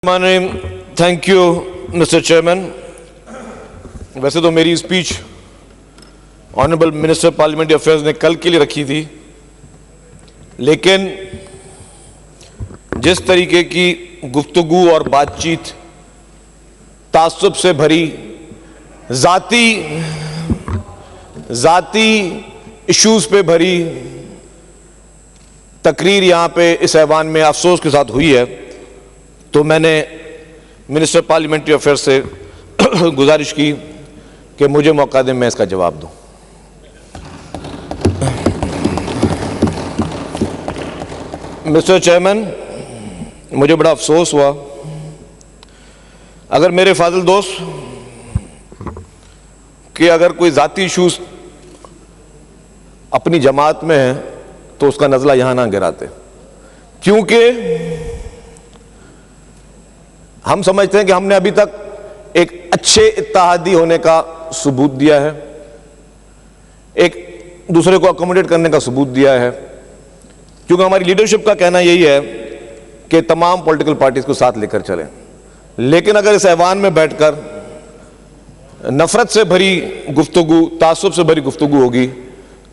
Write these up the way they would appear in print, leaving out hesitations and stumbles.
Thank you mister chairman. वैसे तो मेरी speech honourable minister parliamentary affairs ने कल के लिए रखी थी, लेकिन जिस तरीके की गुफ्तगू और बातचीत ताज्जुब से भरी जाती इश्यूज पे भरी तकरीर यहाँ पे इस ऐवान में अफसोस के साथ हुई है, तो मैंने मिनिस्टर पार्लियामेंट्री अफेयर्स से गुजारिश की कि मुझे मौका दें, मैं इसका जवाब दूं। मिस्टर चेयरमैन, मुझे बड़ा अफसोस हुआ, अगर मेरे फाजिल दोस्त कि अगर कोई ज़ाती इशूज अपनी जमात में है तो उसका नज़ला यहां ना गिराते, क्योंकि हम समझते हैं कि हमने अभी तक एक अच्छे इत्तेहादी होने का सबूत दिया है, एक दूसरे को अकोमोडेट करने का सबूत दिया है, क्योंकि हमारी लीडरशिप का कहना यही है कि तमाम पॉलिटिकल पार्टीज को साथ लेकर चलें। लेकिन अगर इस ऐवान में बैठकर नफरत से भरी गुफ्तगू, तासुब से भरी गुफ्तगू होगी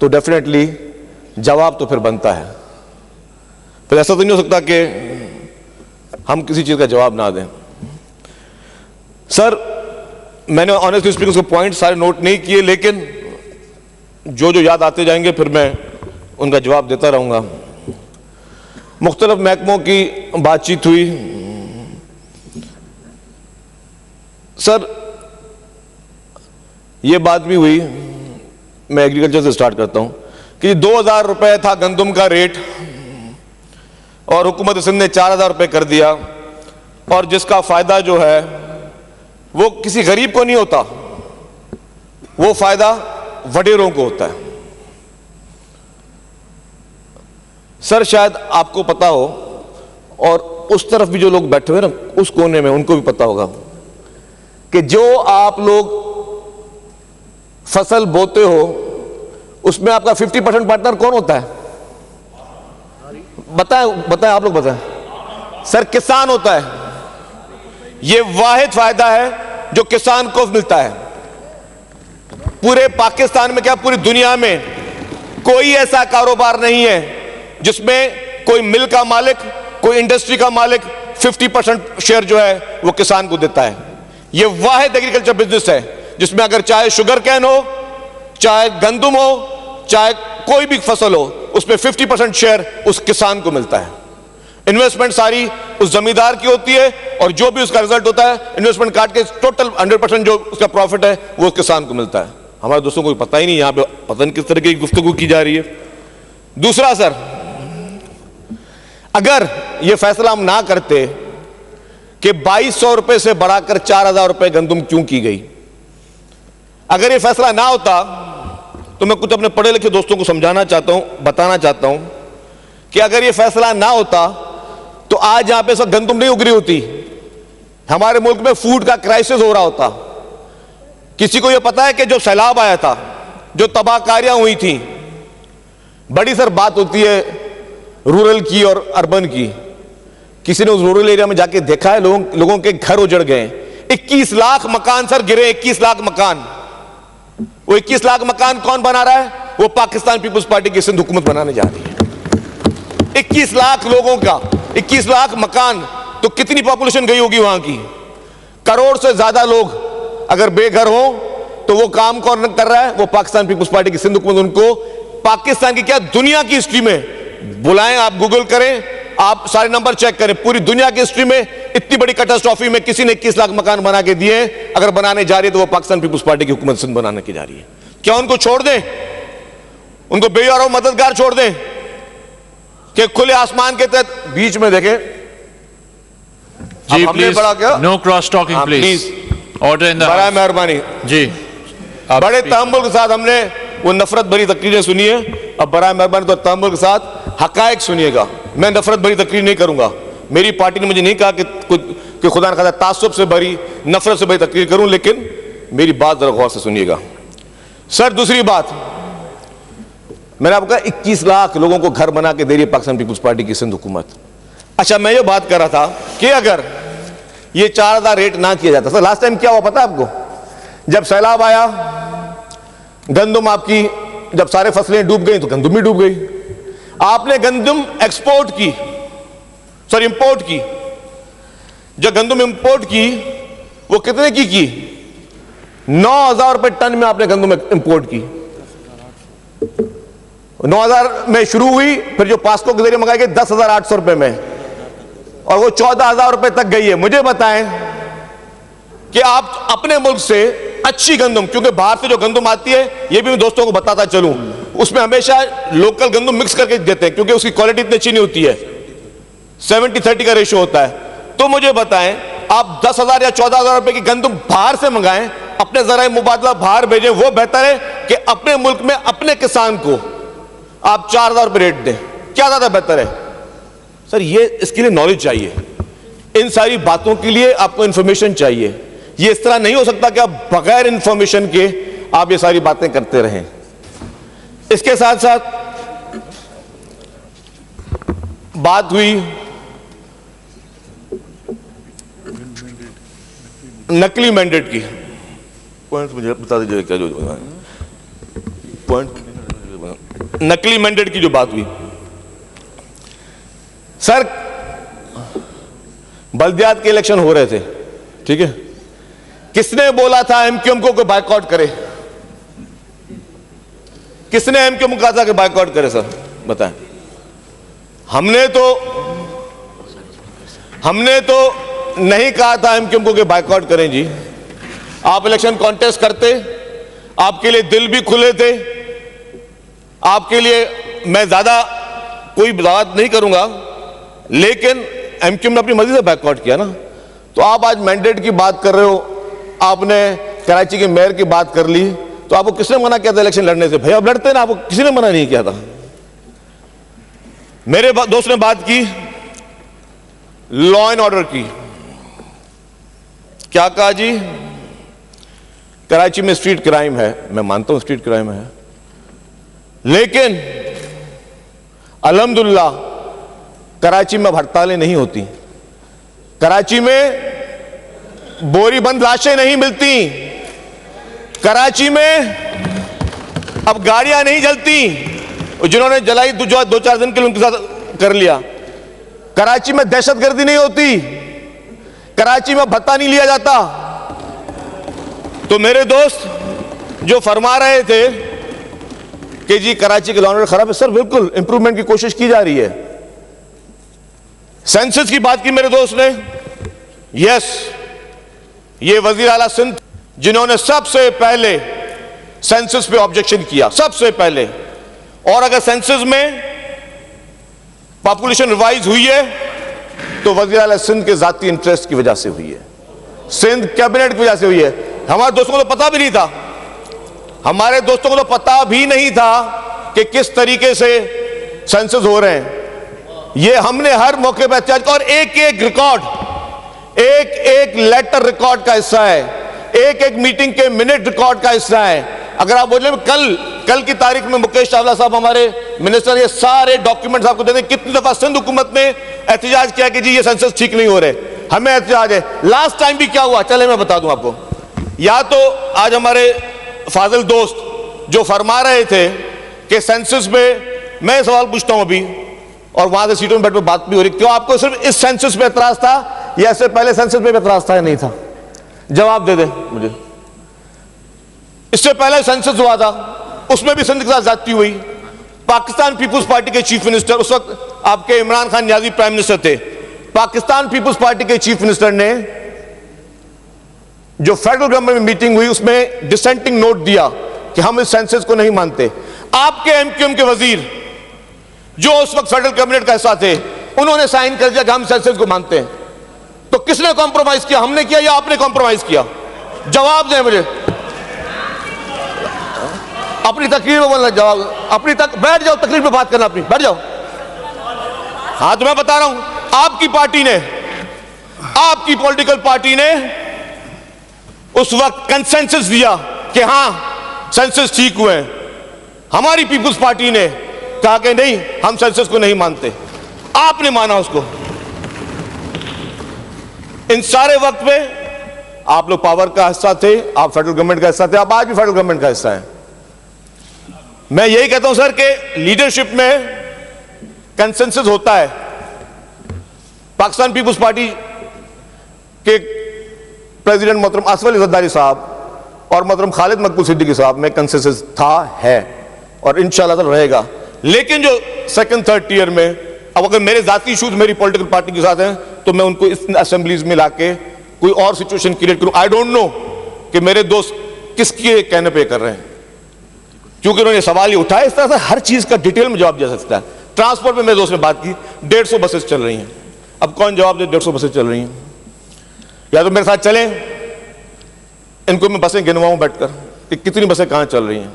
तो डेफिनेटली जवाब तो फिर बनता है। फिर ऐसा तो नहीं हो सकता कि हम किसी चीज का जवाब ना दें। सर, मैंने ऑनेस्टली स्पीकिंग उसके पॉइंट सारे नोट नहीं किए, लेकिन जो जो याद आते जाएंगे फिर मैं उनका जवाब देता रहूंगा। मुख्तलिफ महकमों की बातचीत हुई। सर, यह बात भी हुई, मैं एग्रीकल्चर से स्टार्ट करता हूं, कि 2000 रुपए था गंदम का रेट और हुकूमत सिंध ने 4000 रुपए कर दिया, और जिसका फायदा जो है वो किसी गरीब को नहीं होता, वो फायदा वडेरों को होता है। सर, शायद आपको पता हो, और उस तरफ भी जो लोग बैठे हुए ना, उस कोने में, उनको भी पता होगा कि जो आप लोग फसल बोते हो उसमें आपका 50% पार्टनर कौन होता है? बताएं आप लोग बताएं। सर, किसान होता है। यह वाहिद फायदा है जो किसान को मिलता है। पूरे पाकिस्तान में क्या पूरी दुनिया में कोई ऐसा कारोबार नहीं है जिसमें कोई मिल का मालिक, कोई इंडस्ट्री का मालिक 50% शेयर जो है वो किसान को देता है। यह वाहिद एग्रीकल्चर बिजनेस है जिसमें अगर चाहे शुगर कैन हो, चाहे गंदम हो, चाहे कोई भी फसल हो, उसमें 50% शेयर उस किसान को मिलता है। इन्वेस्टमेंट सारी उस जमींदार की होती है, और जो भी उसका रिजल्ट होता है इन्वेस्टमेंट काट के टोटल 100% जो उसका प्रॉफिट है वो उस किसान को मिलता है। हमारे दोस्तों को पता ही नहीं, यहां पे पता नहीं किस तरह की गुफ्तगू की जा रही है। दूसरा, सर, अगर यह फैसला हम ना करते कि 2200 रुपए से बढ़ाकर 4000 रुपए गंदम क्यों की गई, अगर यह फैसला ना होता तो मैं कुछ अपने पढ़े लिखे दोस्तों को समझाना चाहता हूं, बताना चाहता हूं कि अगर यह फैसला ना होता तो आज यहां पे सब गंदम नहीं उग रही होती, हमारे मुल्क में फूड का क्राइसिस हो रहा होता। किसी को यह पता है कि जो सैलाब आया था, जो तबाहकारियां हुई थी, बड़ी सर बात होती है रूरल की और अर्बन की। किसी ने उस रूरल एरिया में जाके देखा है, लोगों के घर उजड़ गए। 21 लाख मकान सर गिरे, 21 लाख मकान। वो 21 लाख मकान कौन बना रहा है? वो पाकिस्तान पीपुल्स पार्टी की सिंध हुकूमत बनाने जा रही है। 21 लाख लोगों का 21 लाख मकान, तो कितनी पॉपुलेशन गई होगी वहां की? करोड़ से ज्यादा लोग अगर बेघर हो तो वो काम कौन कर रहा है? वो पाकिस्तान पीपुल्स पार्टी की सिंध हुकूमत। उनको पाकिस्तान की क्या, दुनिया की हिस्ट्री में बुलाएं, आप गूगल करें, आप सारे नंबर चेक करें, पूरी दुनिया की हिस्ट्री में इतनी बड़ी कैटास्ट्रॉफी में किसी ने 21 लाख मकान बना के दिए। अगर बनाने जा रही है तो वो पाकिस्तान पीपुल्स पार्टी की हुकूमत सिंध बनाने की जा रही है। क्या उनको छोड़ दें? उनको बेयार और मददगार छोड़ दें कि खुले आसमान के तहत बीच में देखें? जी please, no cross talking please, order in the house. बड़ा मेहरबानी जी, बड़े तहम्मुल के साथ हमने वो नफरत भरी तकरीरें सुनी है। अब बड़ा मेहरबानी तो तहम्मुल के साथ हकायक सुनिएगा। मैं नफरत भरी तकरीर नहीं करूंगा। मेरी पार्टी ने मुझे नहीं कहा कि खुदा न खादा तासुब से भरी, नफरत से भरी तकरीर करूं, लेकिन मेरी बात जरा गौर से सुनिएगा। सर, दूसरी बात, मैंने आपको कहा 21 लाख लोगों को घर बना के दे रही है पाकिस्तान पीपुल्स पार्टी की सिंध हुकूमत। अच्छा, मैं ये बात कर रहा था कि अगर ये 4,000 रेट ना किया जाता। सर लास्ट टाइम क्या हुआ पता है आपको? जब सैलाब आया, गंदुम आपकी जब सारे फसलें डूब गई तो गंदुम भी डूब गई। आपने गंदुम इंपोर्ट की। जो गंदुम इंपोर्ट की वो कितने की 9,000 रुपए टन में आपने गंदुम इंपोर्ट की। 9,000 में शुरू हुई, फिर जो पास्को के जरिए मंगाई गई 10,800 रुपए में, और वो 14,000 रुपए तक गई है। मुझे बताएं कि आप अपने मुल्क से अच्छी गंदुम, क्योंकि बाहर से जो गंदुम आती है, ये भी मैं दोस्तों को बताता चलूं, उसमें हमेशा लोकल गंदुम मिक्स करके देते हैं, क्योंकि उसकी क्वालिटी इतनी अच्छी नहीं होती है, 70-30 का रेशियो होता है। तो मुझे बताएं, आप 10,000 या 14,000 रुपए की गंदुम बाहर से मंगाएं, अपने जराए मुबादला बाहर भेजें, वो बेहतर है कि अपने मुल्क में अपने किसान को आप 4,000 रुपए रेट दें? क्या ज्यादा बेहतर है? सर ये इसके लिए नॉलेज चाहिए, इन सारी बातों के लिए आपको इंफॉर्मेशन चाहिए। ये इस तरह नहीं हो सकता कि आप बगैर इंफॉर्मेशन के आप ये सारी बातें करते रहें। इसके साथ साथ बात हुई नकली मैंडेट की। पॉइंट मुझे बता दीजिए क्या जो पॉइंट नकली मैंडेट की जो बात हुई। सर बल्दियात के इलेक्शन हो रहे थे, ठीक है, किसने बोला था एमक्यूएम को बायकॉट करे? किसने एमक्यूएम को कहा था कि बायकॉट करे? सर बताएं। हमने तो नहीं कहा था एमक्यूएम को कि बायकॉट करें जी। आप इलेक्शन कॉन्टेस्ट करते, आपके लिए दिल भी खुले थे, आपके लिए मैं ज्यादा कोई बात नहीं करूंगा, लेकिन एमक्यूएम ने अपनी मर्जी से बायकॉट किया ना। तो आप आज मैंडेट की बात कर रहे हो, आपने कराची के मेयर की बात कर ली, तो आपको किसने मना किया था इलेक्शन लड़ने से? भाई आप लड़ते ना, आपको किसी ने मना नहीं किया था। मेरे दोस्त ने बात की लॉ एंड ऑर्डर की। क्या कहा जी? कराची में स्ट्रीट क्राइम है। मैं मानता हूं स्ट्रीट क्राइम है, लेकिन अल्हम्दुलिल्लाह कराची में हड़तालें नहीं होती, कराची में बोरी बंद लाशें नहीं मिलती, कराची में अब गाड़ियां नहीं जलती। जिन्होंने जलाई 2-4 दिन के लिए उनके साथ कर लिया। कराची में दहशतगर्दी नहीं होती, कराची में भत्ता नहीं लिया जाता। तो मेरे दोस्त जो फरमा रहे थे कि जी कराची के लॉ एंड ऑर्डर खराब है, सर बिल्कुल इंप्रूवमेंट की कोशिश की जा रही है। सेंसस की बात की मेरे दोस्त ने, यस, ये वजीर आला सिंध जिन्होंने सबसे पहले सेंसस पे ऑब्जेक्शन किया, सबसे पहले। और अगर सेंसस में पॉपुलेशन रिवाइज हुई है तो वजीर आला सिंध के जाती इंटरेस्ट की वजह से हुई है, सिंध कैबिनेट की वजह से हुई है। हमारे दोस्तों को तो पता भी नहीं था, हमारे दोस्तों को तो पता भी नहीं था कि किस तरीके से सेंसस हो रहे हैं। ये हमने हर मौके पर एहतियात किया, और एक एक रिकॉर्ड, एक एक लेटर रिकॉर्ड का हिस्सा है, एक एक मीटिंग के मिनट रिकॉर्ड का हिस्सा है। अगर आप बोले कल की तारीख में मुकेश चावला साहब हमारे मिनिस्टर ये सारे डॉक्यूमेंट्स आपको दे दें, कितनी दफा सिंध हुकूमत ने एहतिजाज किया कि जी ये सेंसस ठीक नहीं हो रहे, हमें एहतिजाज है। लास्ट टाइम भी क्या हुआ, चले मैं बता दूं आपको। या तो आज हमारे फाजिल दोस्त जो फरमा रहे थे कि सेंसस में, मैं सवाल पूछता हूं अभी, और वहां से सीटों में बैठ पर बात भी हो रही, क्यों आपको सिर्फ इस सेंसस पे एतराज था या इससे पहले सेंसस पे एतराज था या नहीं था? जवाब दे दें मुझे। इससे पहले सेंसस हुआ था, उसमें भी सिंध के साथ ज्यादती हुई। पाकिस्तान पीपुल्स पार्टी के चीफ मिनिस्टर, उस वक्त आपके इमरान खान नियाजी प्राइम मिनिस्टर थे, पाकिस्तान पीपुल्स पार्टी के चीफ मिनिस्टर ने जो फेडरल गवर्नमेंट में मीटिंग हुई उसमें डिसेंटिंग नोट दिया कि हम इस सेंसस को नहीं मानते। आपके एमक्यूएम के वजीर जो उस वक्त फेडरल कैबिनेट का हिस्सा थे, उन्होंने साइन कर दिया कि हम सेंसस को मानते हैं। तो किसने कॉम्प्रोमाइज किया, हमने किया या आपने कॉम्प्रोमाइज किया? जवाब दें मुझे। अपनी तकरीर में बोलना, जवाब अपनी बैठ जाओ, तकरीर पे बात करना अपनी, बैठ जाओ। हाँ तो मैं बता रहा हूं, आपकी पार्टी ने, आपकी पॉलिटिकल पार्टी ने उस वक्त कंसेंसस दिया कि हां सेंसस ठीक हुए हैं। हमारी पीपुल्स पार्टी ने कहा कि नहीं, हम सेंसस को नहीं मानते। आपने माना उसको। इन सारे वक्त में आप लोग पावर का हिस्सा थे, आप फेडरल गवर्नमेंट का हिस्सा थे, आप आज भी फेडरल गवर्नमेंट का हिस्सा हैं। मैं यही कहता हूं सर कि लीडरशिप में कंसेंसस होता है। पाकिस्तान पीपुल्स पार्टी के प्रेसिडेंट मोहतरम आसिफ अली ज़रदारी साहब और मोहतरम खालिद मकबूल सिद्दीकी साहब में कंसेंसस था, है और इंशाअल्लाह रहेगा। लेकिन जो सेकंड थर्ड टियर में, अब अगर मेरे जाती इशूज मेरी पॉलिटिकल पार्टी के साथ हैं तो मैं उनको इस असेंबलीज में लाके कोई और सिचुएशन क्रिएट करूं। आई डोंट नो कि मेरे दोस्त किसके कहने पे कर रहे हैं, क्योंकि उन्होंने सवाल ये उठाया। इस तरह से हर चीज का डिटेल में जवाब दे सकता है। ट्रांसपोर्ट में मेरे दोस्त ने बात की, 150 बसेस चल रही हैं। अब कौन जवाब दे 150 बसेस चल रही हैं? या तो मेरे साथ चलें, इनको मैं बसें गिनवाऊं बैठकर कि कितनी बसें कहां चल रही हैं।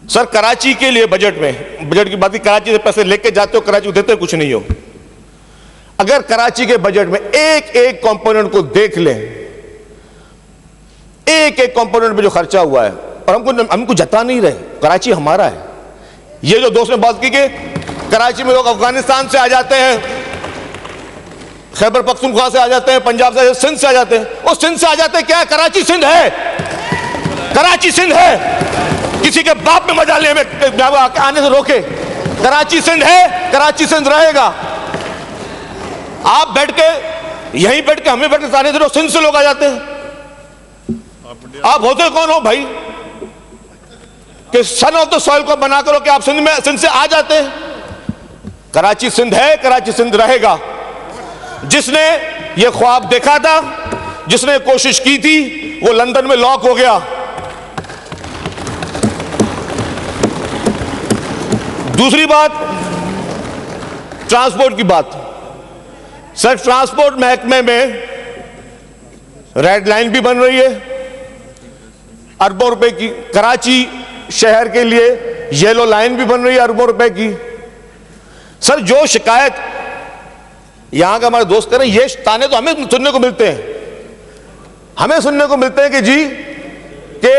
सर कराची के लिए बजट में, बजट की बात, कराची से पैसे लेके जाते हो, कराची को देते कुछ नहीं हो। अगर कराची के बजट में एक एक कंपोनेंट को देख लें, एक एक कंपोनेंट में जो खर्चा हुआ है, और हमको जता नहीं रहे, कराची हमारा है। ये जो दोस्त ने बात की कि कराची में लोग अफगानिस्तान से आ जाते हैं, खैबर पख्तूनख्वा से आ जाते हैं, पंजाब से, सिंध से आ जाते हैं। वो सिंध से आ जाते हैं, क्या कराची सिंध है? कराची सिंध है। किसी के बाप में मजा ले में आने से रोके। कराची सिंध है, कराची सिंध रहेगा। आप बैठ के यहीं बैठ के, हमें बैठ के आने से सिंध से लोग आ जाते हैं। आप होते कौन हो भाई कि सन ऑफ द सॉइल को बना करो कि आप सिंध से आ जाते हैं? कराची सिंध है, कराची सिंध रहेगा। जिसने ये ख्वाब देखा था, जिसने कोशिश की थी, वो लंदन में लॉक हो गया। दूसरी बात, ट्रांसपोर्ट की बात। सर ट्रांसपोर्ट महकमे में रेड लाइन भी बन रही है अरबों रुपए की। कराची शहर के लिए येलो लाइन भी बन रही है अरबों रुपए की। सर जो शिकायत यहां का हमारे दोस्त करें, ये ताने तो हमें सुनने को मिलते हैं। हमें सुनने को मिलते हैं कि जी कि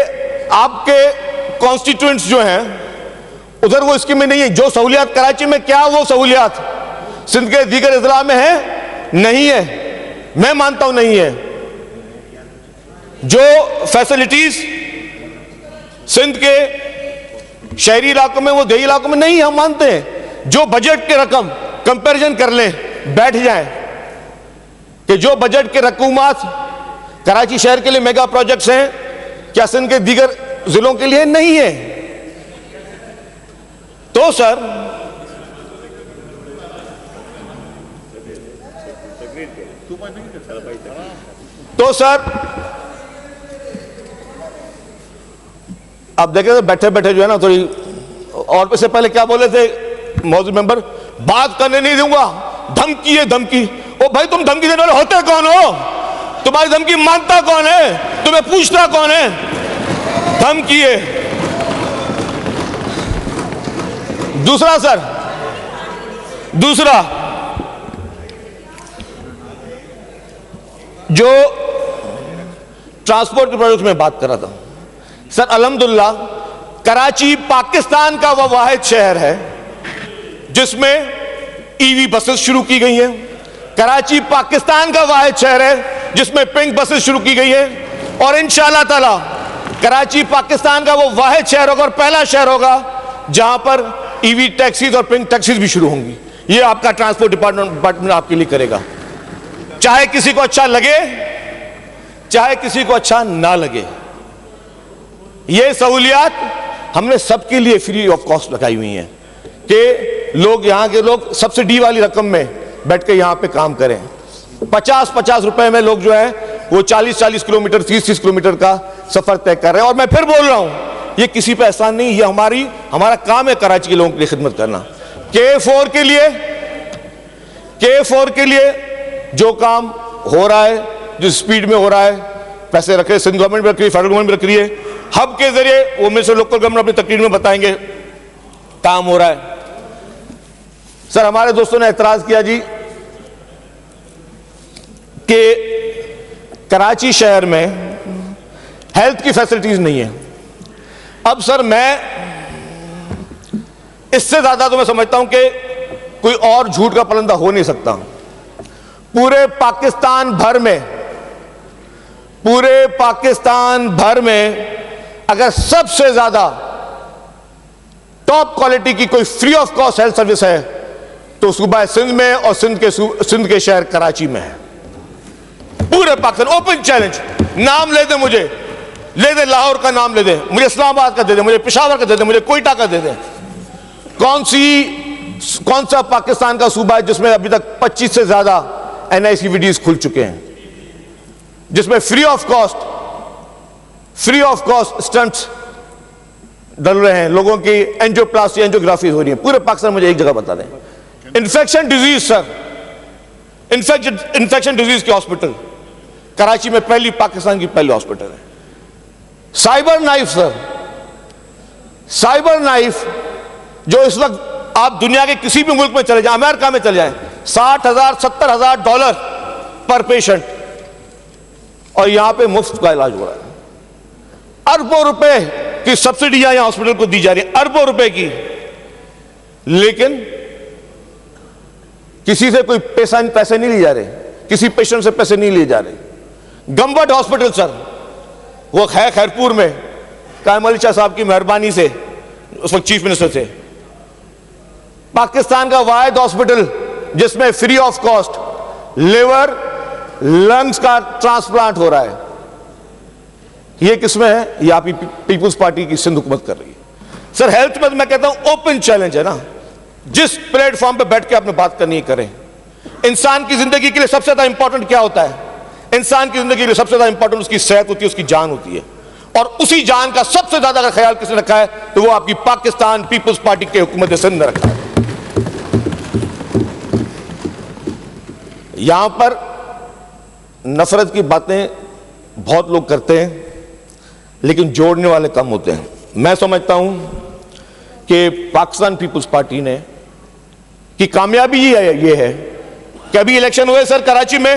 आपके कॉन्स्टिट्यूएंट्स जो हैं उधर वो स्कीम में नहीं है। जो सहूलियात कराची में, क्या वो सहूलियात सिंध के दीगर अजला में है? नहीं है। मैं मानता हूं नहीं है। जो फैसिलिटीज सिंध के शहरी इलाकों में, वो देही इलाकों में नहीं है, हम मानते हैं। जो बजट की रकम कंपैरिजन कर लें, बैठ जाएं कि जो बजट के रकूमात कराची शहर के लिए मेगा प्रोजेक्ट्स हैं, क्या सिंध के दीगर जिलों के लिए नहीं है? तो सर अब देखें तो बैठे बैठे जो है ना, थोड़ी और से पहले क्या बोले थे मौजूद मेंबर, बात करने नहीं दूंगा, धमकी है धमकी। ओ भाई तुम धमकी देने वाले होते कौन हो? तुम्हारी धमकी मानता कौन है? तुम्हें पूछता कौन है? धमकी है। दूसरा सर, दूसरा जो ट्रांसपोर्ट के प्रोजेक्ट में बात कर रहा था सर, अल्हम्दुलिल्लाह कराची पाकिस्तान का वह वाहिद शहर है जिसमें ईवी बसेस शुरू की गई हैं। कराची पाकिस्तान का वाहिद शहर है जिसमें पिंक बसेस शुरू की गई हैं। और इंशाअल्लाह ताला कराची पाकिस्तान का वो वाहिद शहर होगा और पहला शहर होगा जहां पर ईवी टैक्सीज और पिंक टैक्सीज भी शुरू होंगी। ये आपका ट्रांसपोर्ट डिपार्टमेंट आपके लिए करेगा, चाहे किसी को अच्छा लगे, चाहे किसी को अच्छा ना लगे। ये सहूलियात हमने सबके लिए फ्री ऑफ कॉस्ट लगाई हुई हैं कि लोग, यहां के लोग सब्सिडी वाली रकम में बैठ के यहां पे काम करें। 50-50 रुपए में लोग जो है वो 40-40 किलोमीटर, 30-30 किलोमीटर का सफर तय कर रहे हैं। और मैं फिर बोल रहा हूं, ये किसी पे एहसान नहीं, ये हमारा काम है कराची के लोगों की खिदमत करना। K4 के लिए जो काम हो रहा है, जिस स्पीड में हो रहा है, पैसे रखे, सिंध गवर्नमेंट भी रख रही है, फेडरल गवर्नमेंट भी रख रही है। हब के जरिए वो मिनिस्टर लोकल गवर्नमेंट अपनी तकरीर में बताएंगे काम हो रहा है। सर हमारे दोस्तों ने एतराज किया जी कि कराची शहर में हेल्थ की फैसिलिटीज नहीं है। अब सर मैं इससे ज्यादा तो मैं समझता हूं कि कोई और झूठ का पलंदा हो नहीं सकता। पूरे पाकिस्तान भर में अगर सबसे ज्यादा टॉप क्वालिटी की कोई free of cost health service है तो सूबा सिंध में और सिंध के शहर कराची में है। पूरे पाकिस्तान, ओपन चैलेंज। नाम ले दे, मुझे ले दे, लाहौर का नाम ले दे, मुझे इस्लामाबाद का दे दे, मुझे पेशावर का दे दे, मुझे कोयटा का दे दे। कौन सा पाकिस्तान का सूबा है जिसमें अभी तक 25 से ज्यादा NICVDs खुल चुके हैं, जिसमें फ्री ऑफ कॉस्ट स्टंट्स डल रहे हैं, लोगों की एंजियोप्लास्टी, एंजियोग्राफी हो रही है। पूरे पाकिस्तान, मुझे एक जगह बता दें। Infection disease sir, infection disease के हॉस्पिटल कराची में पाकिस्तान की पहली हॉस्पिटल है। Cyber knife sir, cyber knife जो इस वक्त आप दुनिया के किसी भी मुल्क में चले जाएं, अमेरिका में चले जाएं, $60,000-70,000 पर पेशेंट, और यहां पे मुफ्त का इलाज हो रहा है। अरबों रुपए की सब्सिडियां यहां हॉस्पिटल को दी जा रही है, अरबों रुपए की, लेकिन किसी से कोई पैसे नहीं लिए जा रहे, किसी पेशेंट से पैसे नहीं लिए जा रहे। गम्बट हॉस्पिटल सर, वो है खैरपुर में, कायम अली शाह साहब की मेहरबानी से, उस वक्त चीफ मिनिस्टर थे, पाकिस्तान का वाहिद हॉस्पिटल जिसमें free of cost liver, lungs का ट्रांसप्लांट हो रहा है। ये किसमें है? ये आप पीपुल्स पार्टी की सिंध हुकूमत कर रही है। सर हेल्थ में तो मैं कहता हूं ओपन चैलेंज है ना, जिस प्लेटफॉर्म पे बैठ के आपने बात करनी है करें। इंसान की जिंदगी के लिए सबसे ज्यादा इंपॉर्टेंट क्या होता है? इंसान की जिंदगी के लिए सबसे ज्यादा इंपॉर्टेंट उसकी सेहत होती है, उसकी जान होती है, और उसी जान का सबसे ज्यादा अगर ख्याल किसने रखा है तो वो आपकी पाकिस्तान पीपुल्स पार्टी के हुकूमत सिंध ने रखा है। यहां पर नफरत की बातें बहुत लोग करते हैं, लेकिन जोड़ने वाले कम होते हैं। मैं समझता हूं कि पाकिस्तान पीपुल्स पार्टी ने की कामयाबी ये है कि अभी इलेक्शन हुए सर, कराची में,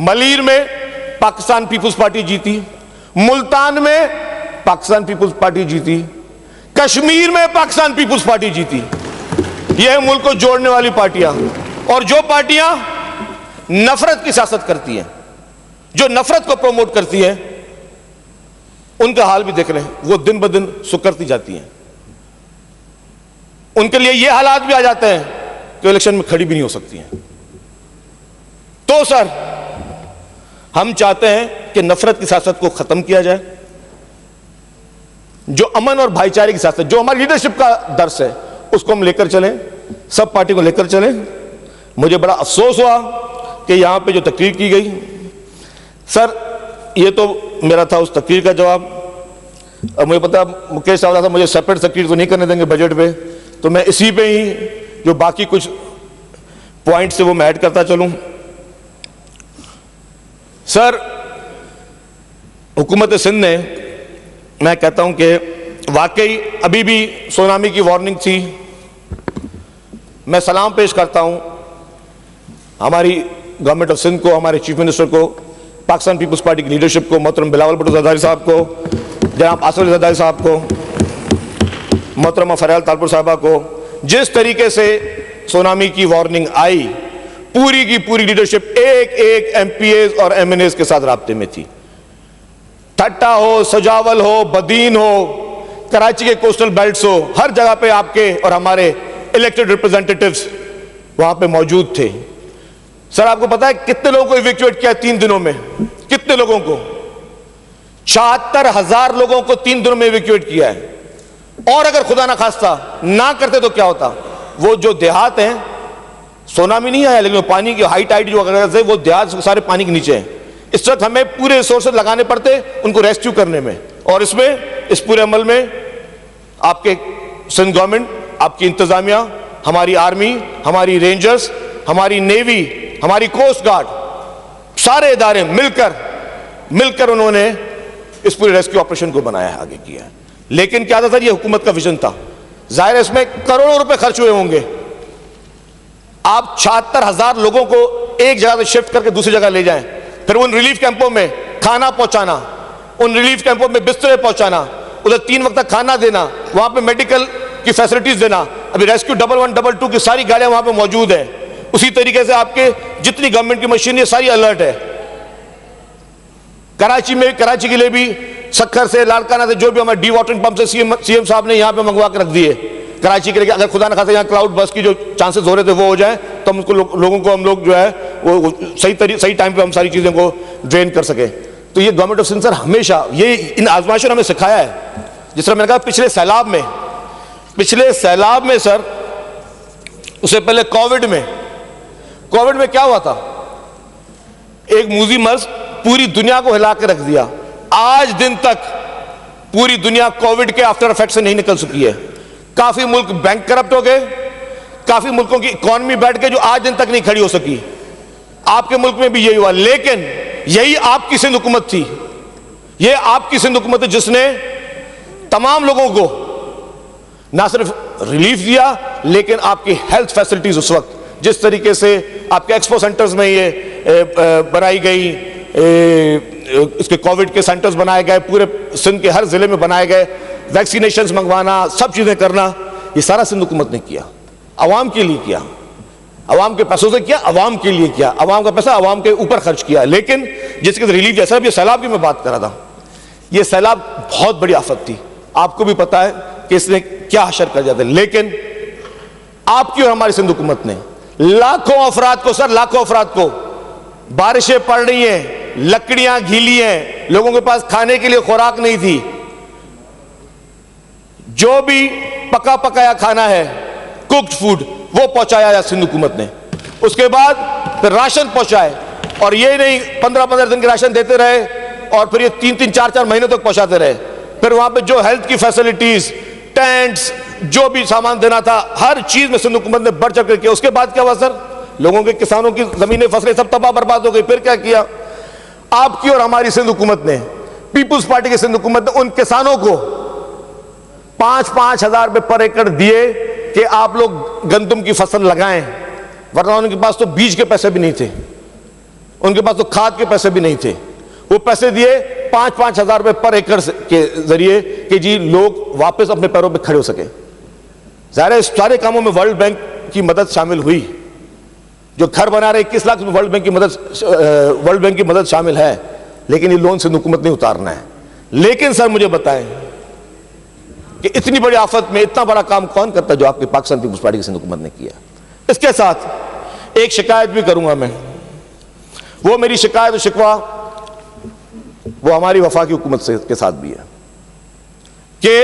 मलीर में पाकिस्तान पीपुल्स पार्टी जीती, मुल्तान में पाकिस्तान पीपुल्स पार्टी जीती, कश्मीर में पाकिस्तान पीपुल्स पार्टी जीती। यह है मुल्क को जोड़ने वाली पार्टियां। और जो पार्टियां नफरत की सियासत करती हैं, जो नफरत को प्रमोट करती हैं, उनका हाल भी देख रहे हैं, वो दिन ब दिन सुकरती जाती हैं। उनके लिए ये हालात भी आ जाते हैं कि इलेक्शन में खड़ी भी नहीं हो सकती हैं। तो सर हम चाहते हैं कि नफरत की सियासत को खत्म किया जाए, जो अमन और भाईचारे की सियासत, जो हमारी लीडरशिप का दर्स है, उसको हम लेकर चलें, सब पार्टी को लेकर चलें। मुझे बड़ा अफसोस हुआ कि यहां पे जो तकरीर की गई सर, ये तो मेरा था उस तकरीर का जवाब। अब मुझे पता मुकेश साहब मुझे सेपरेट तकरीर तो नहीं करने देंगे बजट पे, तो मैं इसी पे ही जो बाकी कुछ पॉइंट से वो मैं ऐड करता चलूं। सर हुकूमत सिंध ने, मैं कहता हूं कि वाकई अभी भी सुनामी की वार्निंग थी। मैं सलाम पेश करता हूं हमारी गवर्नमेंट ऑफ सिंध को, हमारे चीफ मिनिस्टर को, पाकिस्तान पीपुल्स पार्टी की लीडरशिप को, मोहतरम बिलावल भुट्टो ज़रदारी साहब को, जनाब आसिफ अली ज़रदारी साहब को, मोहतरमा फरियाल तालपुर साहबा को। जिस तरीके से सुनामी की वार्निंग आई, पूरी की पूरी लीडरशिप एक MPAs और MNAs के साथ राब्ते में थी। ठट्टा हो, सजावल हो, बदीन हो, कराची के कोस्टल बेल्ट्स हो, हर जगह पे आपके और हमारे इलेक्टेड रिप्रेजेंटेटिव्स वहां पे मौजूद थे। सर आपको पता है कितने लोगों को इवैक्यूएट किया 3 दिनों में? कितने लोगों को? 76,000 लोगों को 3 दिनों में इवैक्यूएट किया है। और अगर खुदा ना खास्ता ना करते तो क्या होता? वो जो देहात हैं, सुनामी नहीं आया लेकिन पानी की हाई टाइड जो अगर से, वो देहात सारे पानी के नीचे हैं। इस वक्त हमें पूरे रिसोर्सेज लगाने पड़ते उनको रेस्क्यू करने में, और इसमें इस पूरे अमल में आपके सिंध गवर्नमेंट, आपकी इंतजामिया, हमारी आर्मी, हमारी रेंजर्स, हमारी नेवी, हमारी कोस्ट गार्ड, सारे इदारे मिलकर उन्होंने इस पूरे रेस्क्यू ऑपरेशन को बनाया है, आगे किया है। लेकिन क्या था सर, ये हुकूमत का विजन था। जाहिर है इसमें करोड़ों रुपए खर्च हुए होंगे। आप 76,000 लोगों को एक जगह से शिफ्ट करके दूसरी जगह ले जाएं, फिर उन रिलीफ कैंपों में खाना पहुंचाना, उन रिलीफ कैंपों में बिस्तरे पहुंचाना, उधर 3 वक्त तक खाना देना, वहां पे मेडिकल की फैसिलिटीज देना। अभी रेस्क्यू 112, 122 की सारी गाड़ियां वहां पे मौजूद है। उसी तरीके से आपके जितनी गवर्नमेंट की मशीनरी सारी अलर्ट है। कराची में, कराची के लिए भी सक्खर से, लाड़काना से, जो भी हमारे डी वाटरिंग पंप से सीएम साहब ने यहां पे मंगवा के रख दिए कराची के लिए। अगर खुदा न खासा यहाँ क्लाउड बस की जो चांसेस हो रहे थे वो हो जाए तो हम उसको लोगों को हम लोग जो है वो सही टाइम पे हम सारी चीजें को ड्रेन कर सके। तो ये गवर्नमेंट ऑफ सिंध सर हमेशा ये इन आजमाइशों ने हमें सिखाया है। जिस तरह मैंने कहा पिछले सैलाब में सर, उससे पहले कोविड में क्या हुआ था, एक मूजी मर्ज पूरी दुनिया को हिला के रख दिया। आज दिन तक पूरी दुनिया कोविड के आफ्टर इफेक्ट से नहीं निकल सकी है। काफी मुल्क बैंक करप्ट हो गए, काफी मुल्कों की इकॉनमी बैठ के जो आज दिन तक नहीं खड़ी हो सकी। आपके मुल्क में भी यही हुआ, लेकिन यही आपकी सिंध हुकूमत थी, ये आपकी सिंध हुकूमत है जिसने तमाम लोगों को ना सिर्फ रिलीफ दिया लेकिन आपकी हेल्थ फैसिलिटीज उस वक्त जिस तरीके से आपके एक्सपो सेंटर्स में ये बनाई गई, इसके कोविड के सेंटर्स बनाए गए, पूरे सिंध के हर जिले में बनाए गए, वैक्सीनेशंस मंगवाना, सब चीजें करना, ये सारा सिंध हुकूमत ने किया, अवाम के लिए किया, अवाम के पैसों से किया, अवाम के लिए किया, अवाम का पैसा अवाम के ऊपर खर्च किया। लेकिन जिसके रिलीफ, जैसा ये सैलाब की मैं बात कर रहा था, ये सैलाब बहुत बड़ी आफत थी, आपको भी पता है कि इसने क्या हशर कर जाते, लेकिन आपकी और हमारी सिंध हुकूमत ने लाखों अफराद को सर, लाखों अफराद को, बारिशें पड़ रही हैं, लकड़ियां गीली हैं, लोगों के पास खाने के लिए खुराक नहीं थी, जो भी पका पकाया खाना है, कुक्ड फूड, वो पहुंचाया सिंध हुकूमत ने। उसके बाद फिर राशन पहुंचाए, और ये नहीं 15-15 दिन के राशन देते रहे और फिर ये 3-3, 4-4 महीने तक पहुंचाते रहे। फिर वहां पे जो हेल्थ की फैसिलिटीज, टेंट्स, जो भी सामान देना था, हर चीज में सिंध हुकूमत ने बढ़ चढ़ कर किया। उसके बाद क्या हुआ सर, लोगों के, किसानों की जमीनें, फसलें सब तबाह बर्बाद हो गई। फिर क्या किया आपकी और हमारी सिंध हुकूमत ने, पीपुल्स पार्टी की सिंध हुकूमत ने उन किसानों को 5-5 हजार रुपए पर एकड़ दिए कि आप लोग गंदम की फसल लगाएं, वरना उनके पास तो बीज के पैसे भी नहीं थे, उनके पास तो खाद के पैसे भी नहीं थे। वो पैसे दिए 5-5 हजार रुपए पर एकड़ के जरिए कि जी लोग वापस अपने पैरों पे खड़े हो सके। ज़ाहिर है इस सारे कामों में वर्ल्ड बैंक की मदद शामिल हुई, जो घर बना रहे 21 लाख में वर्ल्ड बैंक की मदद शामिल है, लेकिन ये लोन सिंध हुकूमत नहीं उतारना है। लेकिन सर मुझे बताएं कि इतनी बड़ी आफत में इतना बड़ा काम कौन करता है जो आपकी पाकिस्तान पीपुल्स पार्टी की सिंध हुकूमत ने किया। इसके साथ एक शिकायत भी करूंगा मैं, वो मेरी शिकायत और शिकवा वो हमारी वफाकी हुकूमत से के साथ भी है कि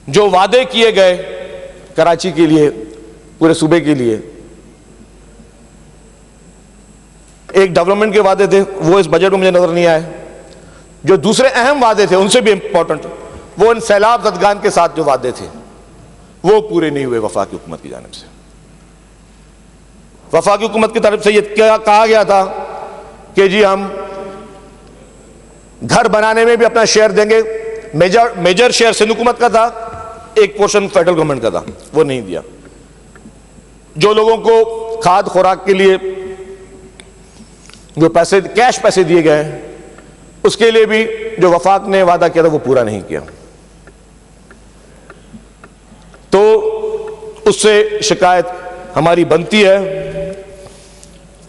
जो वादे किए गए कराची के लिए, पूरे सूबे के लिए, एक डेवलपमेंट के वादे थे, वो इस बजट में मुझे नजर नहीं आए। जो दूसरे अहम वादे थे उनसे भी इंपॉर्टेंट, वो इन सैलाब ज़दगान के साथ जो वादे थे वो पूरे नहीं हुए वफाकी हुकूमत की जानिब से। वफाकी हुकूमत की तरफ से ये क्या कहा गया था कि जी हम घर बनाने में भी अपना शेयर देंगे, मेजर शेयर सिंध हुकूमत का था, एक पोर्शन फेडरल गवर्नमेंट का था, वो नहीं दिया। जो लोगों को खाद खुराक के लिए जो पैसे, कैश पैसे दिए गए, उसके लिए भी जो वफाक ने वादा किया था वो पूरा नहीं किया। तो उससे शिकायत हमारी बनती है।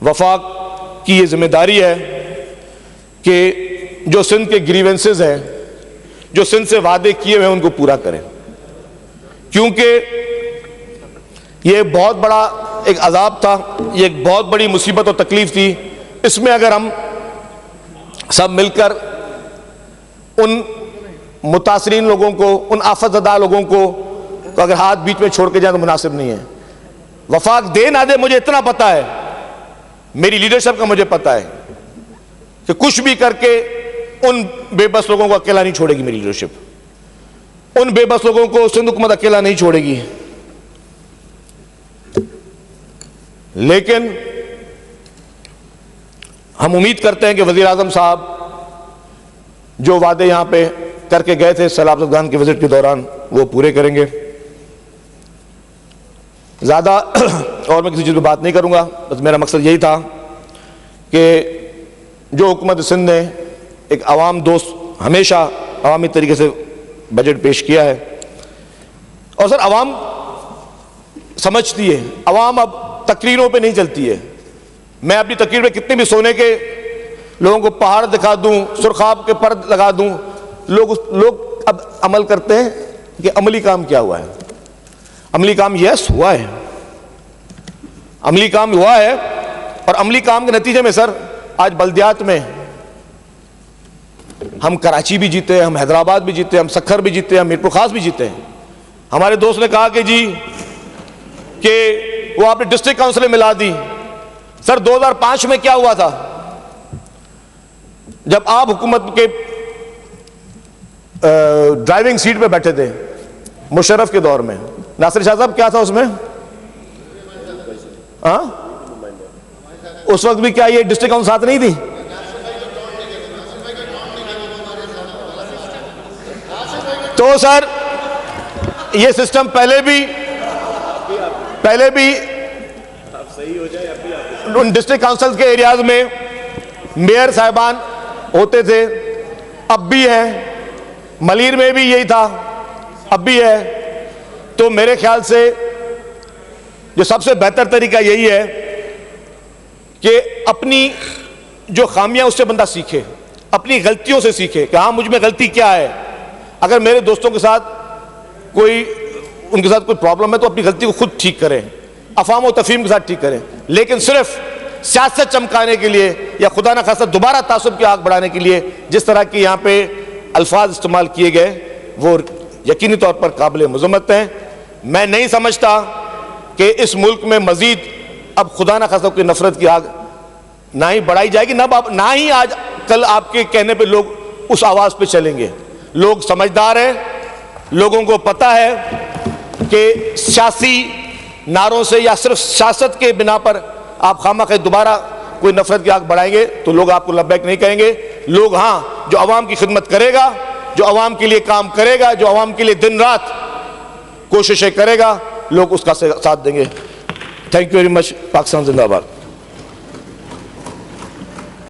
वफाक की ये जिम्मेदारी है कि जो सिंध के ग्रीवेंसेस हैं, जो सिंध से वादे किए हुए हैं, उनको पूरा करें, क्योंकि ये बहुत बड़ा एक अजाब था, ये एक बहुत बड़ी मुसीबत और तकलीफ थी। इसमें अगर हम सब मिलकर उन मुतासरीन लोगों को, उन आफतज़दा लोगों को अगर हाथ बीच में छोड़ के जाए तो मुनासिब नहीं है। वफाक दे ना दे, मुझे इतना पता है, मेरी लीडरशिप का मुझे पता है कि कुछ भी करके उन बेबस लोगों को अकेला नहीं छोड़ेगी मेरी लीडरशिप। उन बेबस लोगों को सिंध हुकूमत अकेला नहीं छोड़ेगी। लेकिन हम उम्मीद करते हैं कि वजीर आजम साहब जो वादे यहां पे करके गए थे सैलाब ज़दगान के विजिट के दौरान, वो पूरे करेंगे। ज्यादा और मैं किसी चीज पे बात नहीं करूंगा, बस मेरा मकसद यही था कि जो हुकूमत सिंध ने एक अवाम दोस्त, हमेशा अवामी तरीके से बजट पेश किया है, और सर अवाम समझती है। अवाम अब तकरीरों पे नहीं चलती है। मैं अपनी तकरीर में कितने भी सोने के लोगों को पहाड़ दिखा दूं, सुरखाब के पर्द लगा दूं, लोग अब अमल करते हैं कि अमली काम क्या हुआ है। अमली काम यस हुआ है, अमली काम हुआ है। और अमली काम के नतीजे में सर आज बल्दियात में हम कराची भी जीते, हम हैदराबाद भी जीते, हम सखर भी जीते, हम मीरपुर खास भी जीते हैं। हमारे दोस्त ने कहा कि जी कि वो आपने डिस्ट्रिक्ट काउंसिल मिला दी। सर 2005 में क्या हुआ था जब आप हुकूमत के ड्राइविंग सीट पे बैठे थे मुशर्रफ के दौर में? नासिर शाह साहब क्या था उसमें? हाँ, उस वक्त भी क्या ये डिस्ट्रिक्ट काउंसिल साथ नहीं थी? तो सर ये सिस्टम पहले भी उन डिस्ट्रिक्ट काउंसिल के एरियाज में मेयर साहिबान होते थे, अब भी है। मलीर में भी यही था, अब भी है। तो मेरे ख्याल से जो सबसे बेहतर तरीका यही है कि अपनी जो खामियां उससे बंदा सीखे, अपनी गलतियों से सीखे कि हाँ मुझ में गलती क्या है। अगर मेरे दोस्तों के साथ उनके साथ कोई प्रॉब्लम है तो अपनी गलती को खुद ठीक करें, अफाम व तफहीम के साथ ठीक करें। लेकिन सिर्फ सियासत चमकाने के लिए या खुदा न खासा दोबारा तासुब की आग बढ़ाने के लिए जिस तरह के यहाँ पे अल्फाज इस्तेमाल किए गए वो यकीनी तौर पर काबिल मज़म्मत हैं। मैं नहीं समझता कि इस मुल्क में मजीद अब खुदा न खासा कोई नफरत की आग ना ही बढ़ाई जाएगी, ना ही आज कल आपके कहने पे लोग उस आवाज़ पे चलेंगे। लोग समझदार हैं, लोगों को पता है कि सियासी नारों से या सिर्फ सियासत के बिना पर आप खामखा दोबारा कोई नफरत की आग बढ़ाएंगे तो लोग आपको लब्बैक नहीं कहेंगे। लोग हाँ जो अवाम की खिदमत करेगा, जो अवाम के लिए काम करेगा, जो अवाम के लिए दिन रात कोशिशें करेगा, लोग उसका साथ देंगे। Thank you very much. Pakistan जिंदाबाद।